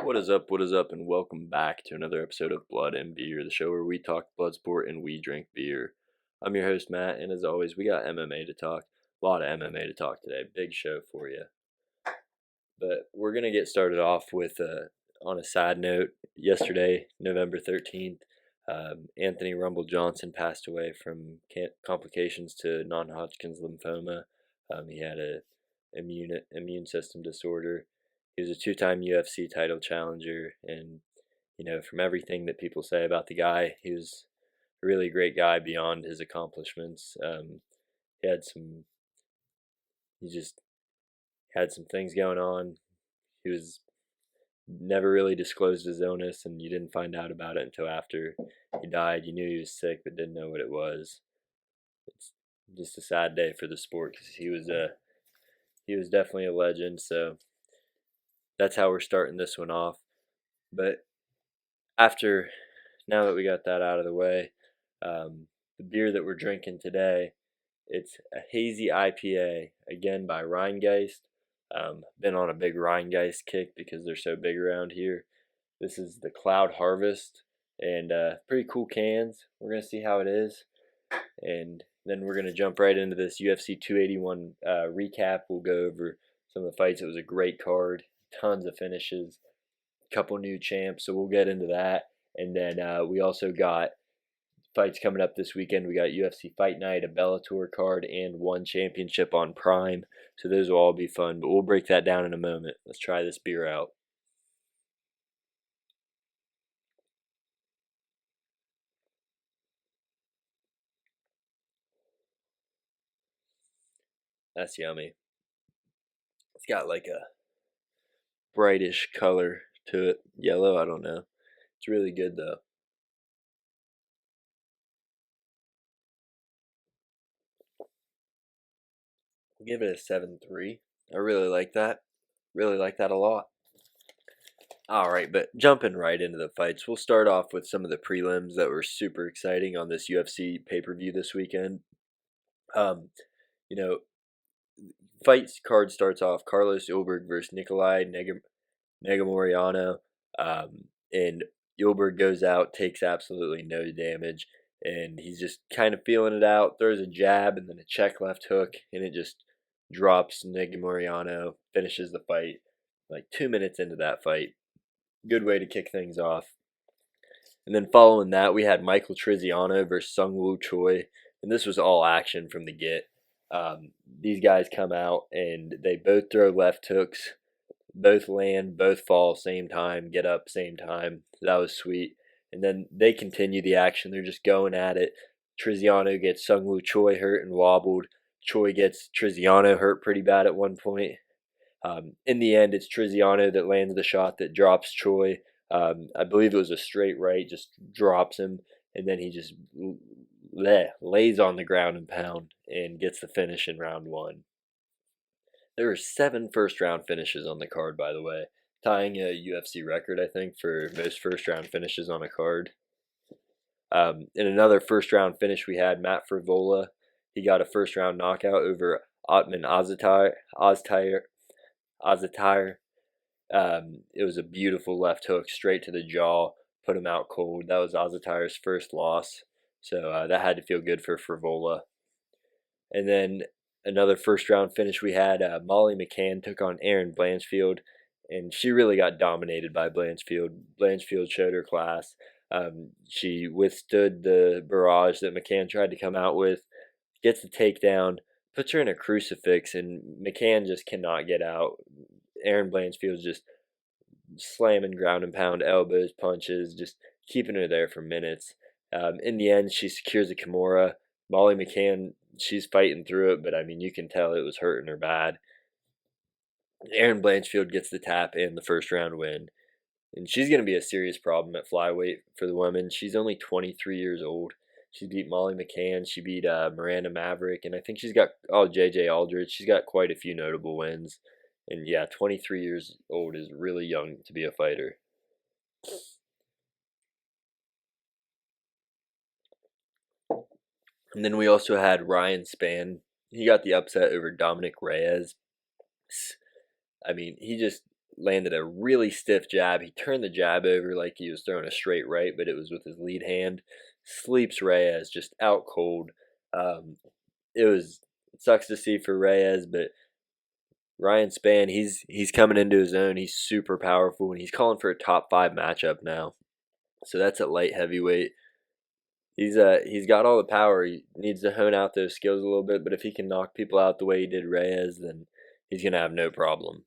What is up, and welcome back to another episode of Blood and Beer, the show where we talk blood sport and we drink beer. I'm your host, Matt, and as always, we got MMA to talk. A lot of MMA to talk today. Big show for you. But we're going to get started off with, on a sad note, yesterday, November 13th, Anthony Rumble Johnson passed away from complications to non-Hodgkin's lymphoma. He had a immune system disorder. He was a two-time UFC title challenger, and from everything that people say about the guy, he was a really great guy beyond his accomplishments. He had some, he just had some things going on. He was never really disclosed his illness, and you didn't find out about it until after he died. You knew he was sick, but didn't know what it was. It's just a sad day for the sport because he was definitely a legend. So that's how we're starting this one off. But now that we got that out of the way, the beer that we're drinking today, it's a hazy IPA, again by Rheingeist. Been on a big Rheingeist kick because they're so big around here. This is the Cloud Harvest, and pretty cool cans. We're going to see how it is, and then we're going to jump right into this UFC 281 recap. We'll go over some of the fights. It was a great card, tons of finishes, a couple new champs, so we'll get into that. And then we also got fights coming up this weekend. We got UFC Fight Night, a Bellator card, and one championship on Prime. So those will all be fun, but we'll break that down in a moment. Let's try this beer out. That's yummy. It's got like a brightish color to it. Yellow, I don't know. It's really good though. I'll give it a 7.3. I really like that. Really like that a lot. Alright, but jumping right into the fights, we'll start off with some of the prelims that were super exciting on this UFC pay-per-view this weekend. You know, fights card starts off Carlos Ulberg versus Nikolai Negamoriano, and Ulberg goes out, takes absolutely no damage, and he's just kind of feeling it out, throws a jab and then a check left hook, and it just drops Negamoriano, finishes the fight like 2 minutes into that fight. Good way to kick things off. And then following that, we had Michael Triziano versus Sungwoo Choi, and this was all action from the get. These guys come out and they both throw left hooks, both land, both fall same time, get up same time. So that was sweet. And then they continue the action. They're just going at it. Triziano gets Sungwoo Choi hurt and wobbled. Choi gets Triziano hurt pretty bad at one point. In the end, it's Triziano that lands the shot that drops Choi. I believe it was a straight right, just drops him, and then he just lays on the ground and pound and gets the finish in round one. There were 7 first-round finishes on the card, by the way, tying a UFC record, I think, for most first-round finishes on a card. In another first-round finish, we had Matt Frivola. He got a first-round knockout over Otman Azaitar. It was a beautiful left hook straight to the jaw, put him out cold. That was Azaitar's first loss, so that had to feel good for Frivola. And then another first round finish we had, Molly McCann took on Erin Blanchfield, and she really got dominated by Blanchfield. Blanchfield showed her class. She withstood the barrage that McCann tried to come out with, gets the takedown, puts her in a crucifix, and McCann just cannot get out. Erin Blanchfield's just slamming ground and pound, elbows, punches, just keeping her there for minutes. In the end, she secures a Kimura. Molly McCann, she's fighting through it, but I mean, you can tell it was hurting her bad. Erin Blanchfield gets the tap and the first round win. And she's going to be a serious problem at flyweight for the women. She's only 23 years old. She beat Molly McCann. She beat Miranda Maverick. And I think she's got, JJ Aldridge. She's got quite a few notable wins. And yeah, 23 years old is really young to be a fighter. And then we also had Ryan Spann. He got the upset over Dominic Reyes. I mean, he just landed a really stiff jab. He turned the jab over like he was throwing a straight right, but it was with his lead hand. Sleeps Reyes just out cold. Um, it sucks to see for Reyes, but Ryan Spann, he's coming into his own. He's super powerful, and he's calling for a top 5 matchup now. So that's at light heavyweight. He's got all the power. He needs to hone out those skills a little bit, but if he can knock people out the way he did Reyes, then he's gonna have no problem.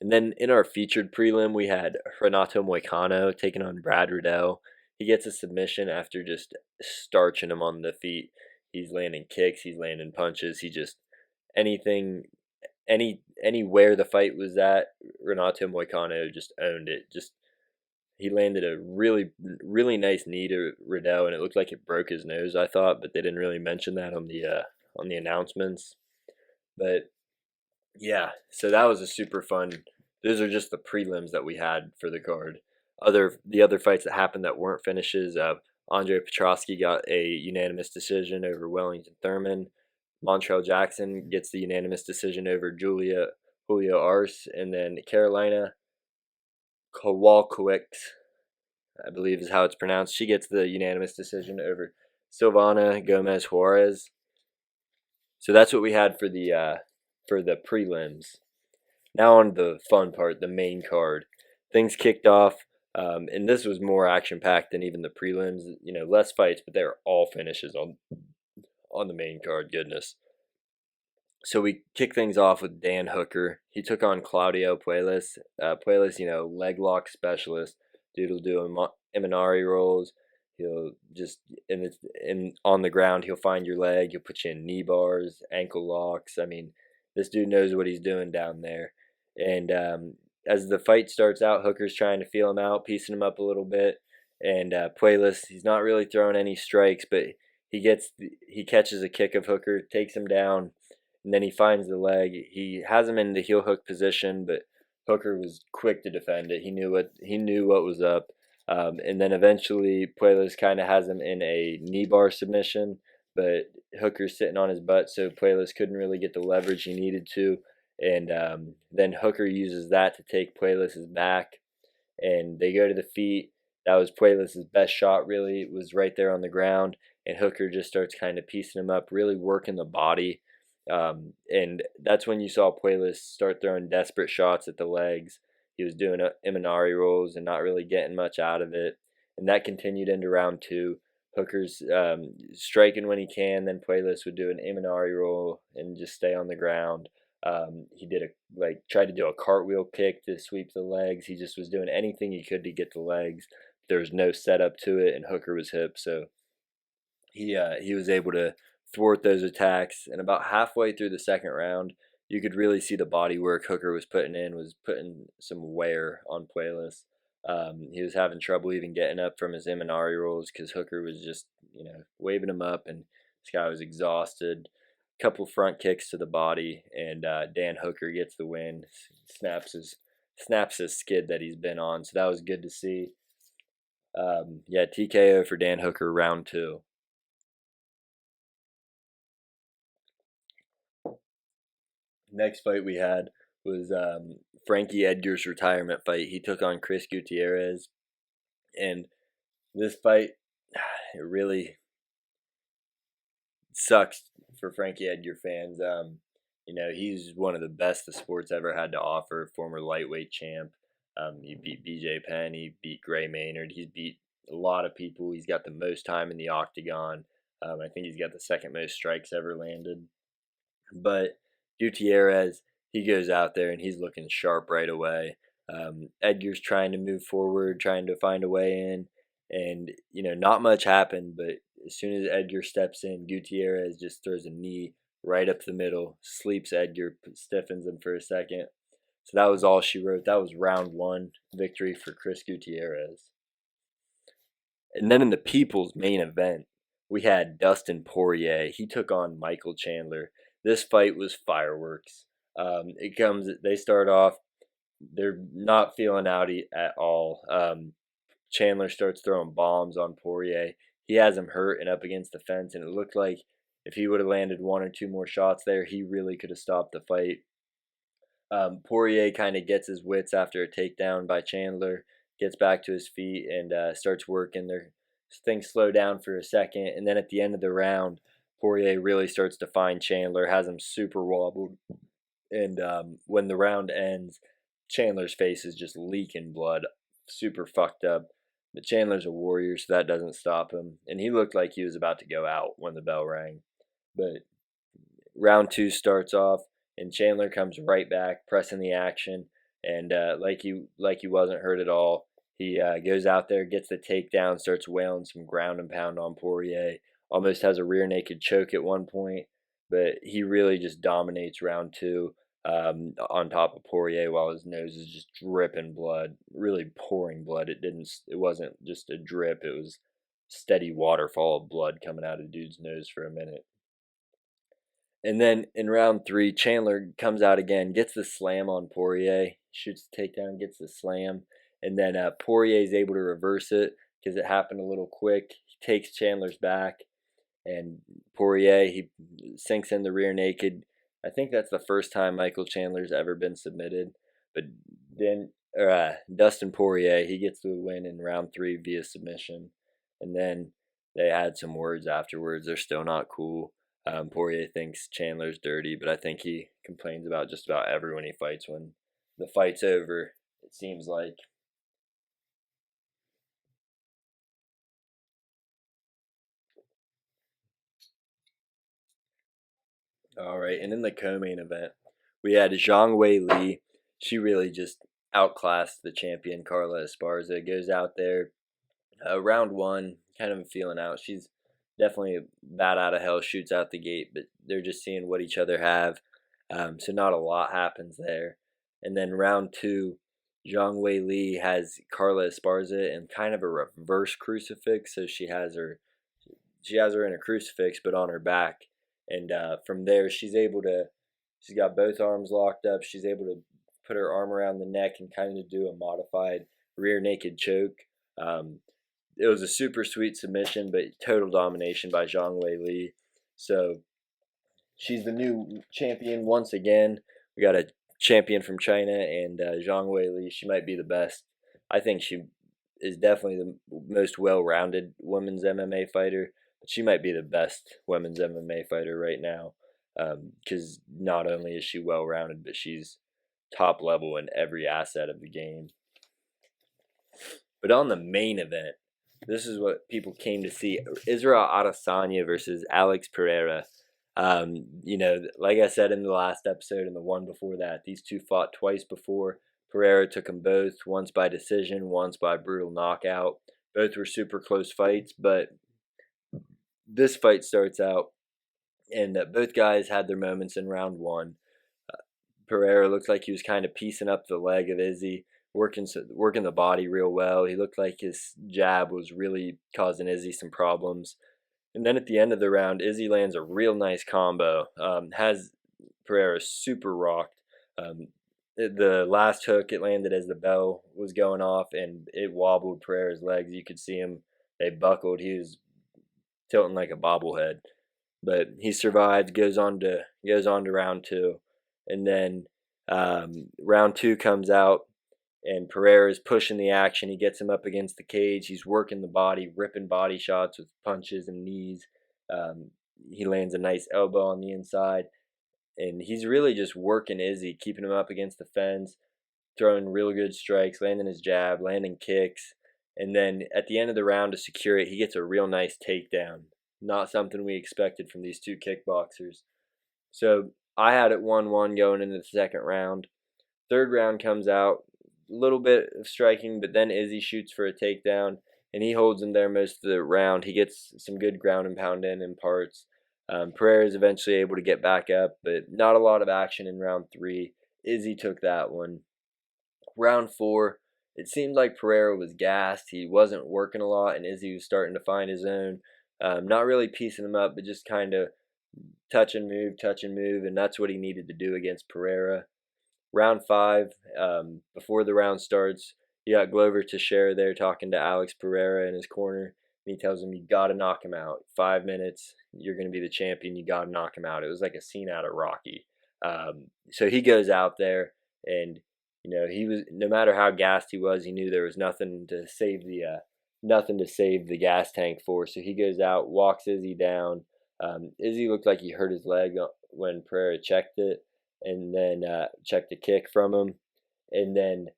And then in our featured prelim, we had Renato Moicano taking on Brad Riddell. He gets a submission after just starching him on the feet. He's landing kicks, he's landing punches. He just anything, anywhere the fight was at, Renato Moicano just owned it. Just he landed a really nice knee to Riddell, and it looked like it broke his nose. I thought, but they didn't really mention that on the announcements. But yeah, so that was a super fun. Those are just the prelims that we had for the card. The other fights that happened that weren't finishes. Andre Petrosky got a unanimous decision over Wellington Thurman. Montrell Jackson gets the unanimous decision over Julio Arce, and then Carolina Kowalkiewicz, I believe is how it's pronounced. She gets the unanimous decision over Silvana Gomez Juarez. So that's what we had for the prelims. Now on the fun part, the main card. Things kicked off, and this was more action packed than even the prelims. Less fights, but they were all finishes on the main card. Goodness. So we kick things off with Dan Hooker. He took on Claudio Puelles. Puelles, leg lock specialist. Dude will do Imanari rolls. He'll just on the ground. He'll find your leg. He'll put you in knee bars, ankle locks. I mean, this dude knows what he's doing down there. And as the fight starts out, Hooker's trying to feel him out, piecing him up a little bit. And Puelles, he's not really throwing any strikes, but he catches a kick of Hooker, takes him down, and then he finds the leg. He has him in the heel hook position, but Hooker was quick to defend it. He knew what was up. And then eventually Puelles kind of has him in a knee bar submission, but Hooker's sitting on his butt, so Puelles couldn't really get the leverage he needed to. And then Hooker uses that to take Puelles' back, and they go to the feet. That was Puelles' best shot, really. It was right there on the ground, and Hooker just starts kind of piecing him up, really working the body. And that's when you saw Puelles start throwing desperate shots at the legs. He was doing Imanari rolls and not really getting much out of it. And that continued into round 2. Hooker's striking when he can, then Puelles would do an Imanari roll and just stay on the ground. He tried to do a cartwheel kick to sweep the legs. He just was doing anything he could to get the legs. There was no setup to it, and Hooker was hip, so he was able to thwart those attacks. And about halfway through the second round, you could really see the body work Hooker was putting some wear on Puelles. He was having trouble even getting up from his Imanari rolls because Hooker was just waving him up, and this guy was exhausted. Couple front kicks to the body, and Dan Hooker gets the win. Snaps his skid that he's been on, so that was good to see. TKO for Dan Hooker round 2. Next fight we had was Frankie Edgar's retirement fight. He took on Chris Gutierrez, and this fight, it really sucks for Frankie Edgar fans. He's one of the best the sport's ever had to offer. Former lightweight champ. He beat BJ Penn. He beat Gray Maynard. He's beat a lot of people. He's got the most time in the octagon. I think he's got the second most strikes ever landed. But Gutierrez, he goes out there and he's looking sharp right away. Edgar's trying to move forward, trying to find a way in, and not much happened. But as soon as Edgar steps in, Gutierrez just throws a knee right up the middle, sleeps Edgar, stiffens him for a second. So that was all she wrote. That was round 1 victory for Chris Gutierrez. And then in the people's main event, we had Dustin Poirier. He took on Michael Chandler. This fight was fireworks. They start off, they're not feeling out at all. Chandler starts throwing bombs on Poirier. He has him hurt and up against the fence, and it looked like if he would have landed 1 or 2 more shots there, he really could have stopped the fight. Poirier kind of gets his wits after a takedown by Chandler, gets back to his feet, and starts working. Things slow down for a second, and then at the end of the round, Poirier really starts to find Chandler, has him super wobbled, and when the round ends, Chandler's face is just leaking blood, super fucked up. But Chandler's a warrior, so that doesn't stop him, and he looked like he was about to go out when the bell rang. But round two starts off, and Chandler comes right back, pressing the action, and like he wasn't hurt at all. He goes out there, gets the takedown, starts wailing some ground and pound on Poirier. Almost has a rear naked choke at one point, but he really just dominates round two on top of Poirier while his nose is just dripping blood, really pouring blood. It wasn't just a drip; it was steady waterfall of blood coming out of dude's nose for a minute. And then in round three, Chandler comes out again, gets the slam on Poirier, shoots the takedown, gets the slam, and then Poirier is able to reverse it because it happened a little quick. He takes Chandler's back, and Poirier he sinks in the rear naked. I think that's the first time Michael Chandler's ever been submitted. But then Dustin Poirier he gets the win in round three via submission, and then they had some words afterwards. They're still not cool. Poirier thinks Chandler's dirty, but I think he complains about just about everyone he fights when the fight's over. It seems like. All right, and in the co-main event, we had Zhang Wei Li. She really just outclassed the champion Carla Esparza. Goes out there, round one, kind of feeling out. She's definitely bat out of hell, shoots out the gate, but they're just seeing what each other have. So not a lot happens there. And then round two, Zhang Wei Li has Carla Esparza in kind of a reverse crucifix. So she has her in a crucifix, but on her back. And from there, she's got both arms locked up. She's able to put her arm around the neck and kind of do a modified rear naked choke. It was a super sweet submission, but total domination by Zhang Wei Li. So she's the new champion once again. We got a champion from China, and Zhang Wei Li. She might be the best. I think she is definitely the most well-rounded women's MMA fighter. But she might be the best women's MMA fighter right now, because not only is she well-rounded, but she's top level in every asset of the game. But on the main event, this is what people came to see: Israel Adesanya versus Alex Pereira. Like I said in the last episode and the one before that, these two fought twice before. Pereira took them both, once by decision, once by brutal knockout. Both were super close fights, but this fight starts out, and both guys had their moments in round one. Pereira looked like he was kind of piecing up the leg of Izzy, working the body real well. He looked like his jab was really causing Izzy some problems. And then at the end of the round, Izzy lands a real nice combo. Has Pereira super rocked. The last hook, it landed as the bell was going off, and it wobbled Pereira's legs. You could see him; they buckled. He was tilting like a bobblehead, but he survived. Goes on to round two, and then round two comes out, and Pereira is pushing the action. He gets him up against the cage. He's working the body, ripping body shots with punches and knees. He lands a nice elbow on the inside, and he's really just working Izzy, keeping him up against the fence, throwing real good strikes, landing his jab, landing kicks. And then at the end of the round to secure it, he gets a real nice takedown. Not something we expected from these two kickboxers. So I had it 1-1 going into the second round. Third round comes out, a little bit of striking, but then Izzy shoots for a takedown, and he holds him there most of the round. He gets some good ground and pound in parts. Pereira is eventually able to get back up, but not a lot of action in round three. Izzy took that one. Round four, it seemed like Pereira was gassed. He wasn't working a lot, and Izzy was starting to find his own. Not really piecing him up, but just kind of touch and move, and that's what he needed to do against Pereira. Round five, before the round starts, you got Glover Teixeira there talking to Alex Pereira in his corner, and he tells him, you got to knock him out. 5 minutes, you're going to be the champion, you got to knock him out. It was like a scene out of Rocky. So he goes out there, and he was, no matter how gassed he was, he knew there was nothing to save the gas tank for. So he goes out, walks Izzy down. Izzy looked like he hurt his leg when Pereira checked it, and then checked the kick from him, and then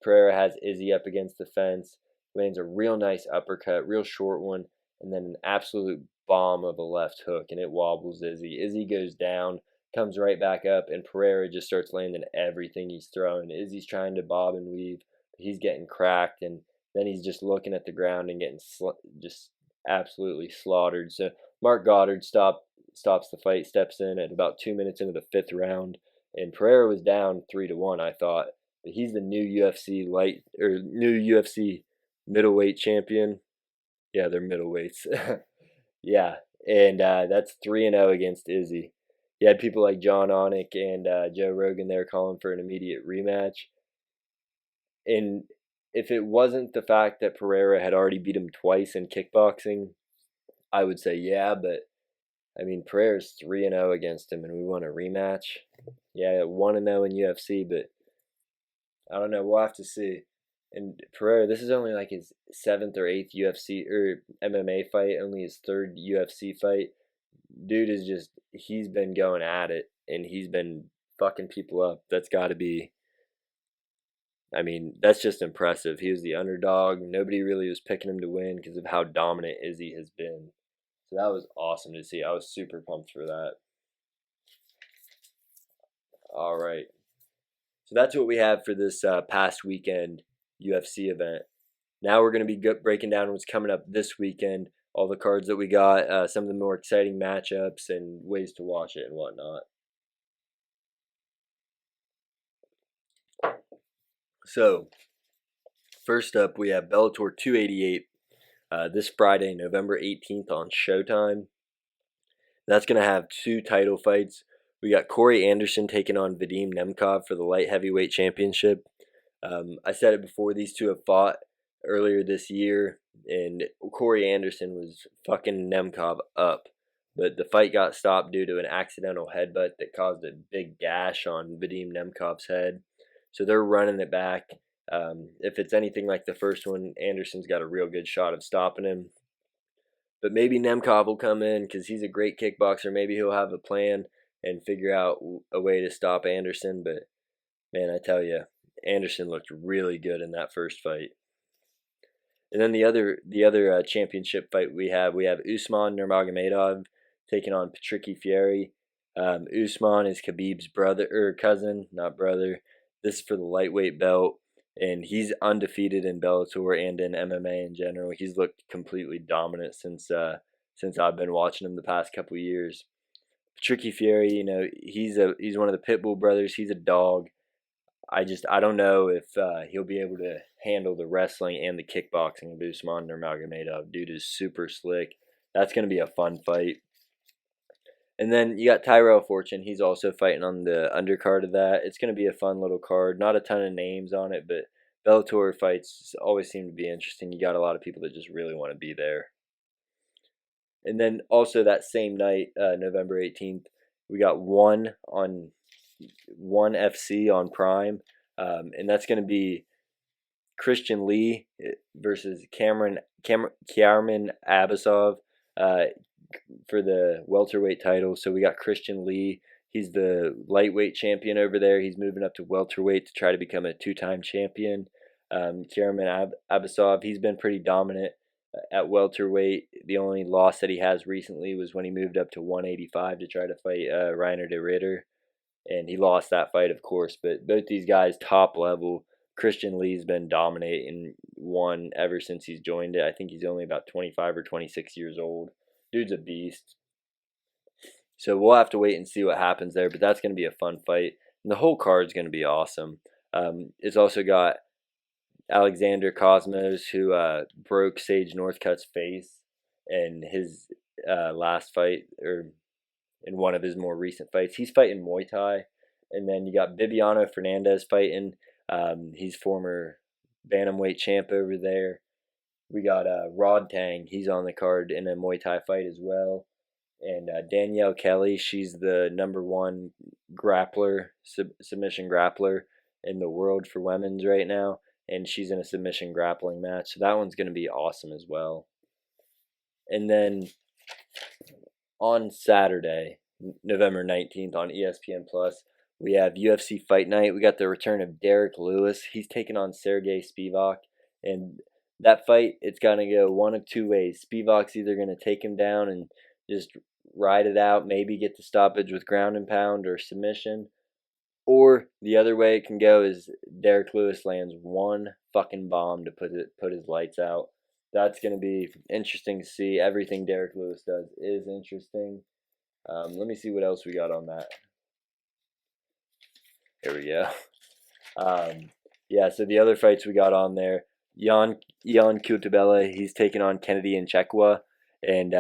Pereira has Izzy up against the fence, lands a real nice uppercut, real short one, and then an absolute bomb of a left hook, and it wobbles Izzy. Izzy goes down, comes right back up, and Pereira just starts landing everything he's throwing. Izzy's trying to bob and weave, but he's getting cracked, and then he's just looking at the ground and getting just absolutely slaughtered. So Mark Goddard stops the fight, steps in at about 2 minutes into the fifth round, and Pereira was down 3-1, I thought. But he's the new UFC middleweight champion. Yeah, they're middleweights. Yeah, and that's 3-0 against Izzy. You had people like John Anik and Joe Rogan there calling for an immediate rematch. And if it wasn't the fact that Pereira had already beat him twice in kickboxing, I would say yeah. But I mean, Pereira's 3-0 against him, and we want a rematch. Yeah, 1-0 in UFC, but I don't know. We'll have to see. And Pereira, this is only like his 7th or 8th UFC or MMA fight, only his 3rd UFC fight. Dude is just, he's been going at it, and he's been fucking people up. That's got to be, I mean, that's just impressive. He was the underdog. Nobody really was picking him to win because of how dominant Izzy has been. So that was awesome to see. I was super pumped for that. All right. So that's what we have for this past weekend UFC event. Now we're going to be breaking down what's coming up this weekend, all the cards that we got, some of the more exciting matchups, and ways to watch it and whatnot. So, first up, we have Bellator 288 this Friday, November 18th on Showtime. That's going to have 2 title fights. We got Corey Anderson taking on Vadim Nemkov for the light heavyweight championship. I said it before, these two have fought earlier this year, and Corey Anderson was fucking Nemkov up. But the fight got stopped due to an accidental headbutt that caused a big gash on Vadim Nemkov's head. So they're running it back. If it's anything like the first one, Anderson's got a real good shot of stopping him. But maybe Nemkov will come in because he's a great kickboxer. Maybe he'll have a plan and figure out a way to stop Anderson. But, man, I tell you, Anderson looked really good in that first fight. And then the other championship fight we have Usman Nurmagomedov taking on Patricky Fieri. Usman is Khabib's cousin, not brother. This is for the lightweight belt, and he's undefeated in Bellator and in MMA in general. He's looked completely dominant since I've been watching him the past couple years. Patricky Fieri, he's one of the Pitbull brothers. He's a dog. I don't know if he'll be able to handle the wrestling and the kickboxing of Usman Nurmagomedov. Dude is super slick. That's going to be a fun fight. And then you got Tyrell Fortune. He's also fighting on the undercard of that. It's going to be a fun little card. Not a ton of names on it, but Bellator fights always seem to be interesting. You got a lot of people that just really want to be there. And then also that same night, November 18th, we got one FC on Prime, and that's going to be Christian Lee versus Cameron Abasov for the welterweight title. So we got Christian Lee. He's the lightweight champion over there. He's moving up to welterweight to try to become a 2-time champion. Cameron Abasov, he's been pretty dominant at welterweight. The only loss that he has recently was when he moved up to 185 to try to fight Reiner de Ritter. And he lost that fight, of course. But both these guys, top level. Christian Lee's been dominating one ever since he's joined it. I think he's only about 25 or 26 years old. Dude's a beast. So we'll have to wait and see what happens there. But that's going to be a fun fight. And the whole card's going to be awesome. It's also got Alexander Cosmos, who broke Sage Northcutt's face in his last fight, or in one of his more recent fights. He's fighting Muay Thai. And then you got Bibiano Fernandez fighting. He's former bantamweight champ over there. We got Rod Tang. He's on the card in a Muay Thai fight as well. And Danielle Kelly, she's the number one grappler, submission grappler in the world for women's right now, and she's in a submission grappling match. So that one's going to be awesome as well. And then on Saturday, November 19th on ESPN Plus, we have UFC Fight Night. We got the return of Derek Lewis. He's taking on Sergey Spivak, and that fight, it's going to go one of two ways. Spivak's either going to take him down and just ride it out, maybe get the stoppage with ground and pound or submission, or the other way it can go is Derek Lewis lands one fucking bomb to put his lights out. That's going to be interesting to see. Everything Derek Lewis does is interesting. Let me see what else we got on that. Here we go. Yeah, so the other fights we got on there, Jan Kutabella, he's taking on Kennedy Nchekwa, and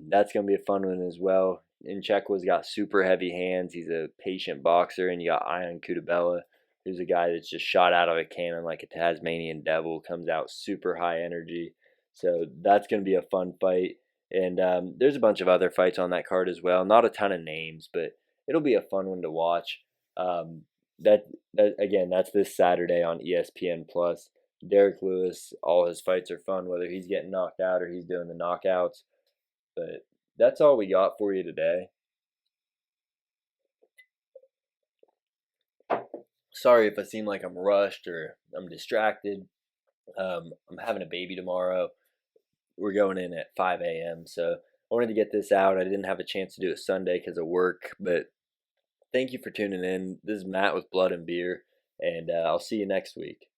that's going to be a fun one as well. Nchekwa's got super heavy hands. He's a patient boxer, and you got Ion Kutabella, who's a guy that's just shot out of a cannon like a Tasmanian devil, comes out super high energy. So that's going to be a fun fight. And there's a bunch of other fights on that card as well. Not a ton of names, but it'll be a fun one to watch. Um, that again, that's this Saturday on ESPN Plus. Derek Lewis, all his fights are fun, whether he's getting knocked out or he's doing the knockouts. But that's all we got for you today. Sorry if I seem like I'm rushed or I'm distracted. I'm having a baby tomorrow. We're going in at 5 a.m. So I wanted to get this out. I didn't have a chance to do it Sunday because of work, but thank you for tuning in. This is Matt with Blood and Beer, and I'll see you next week.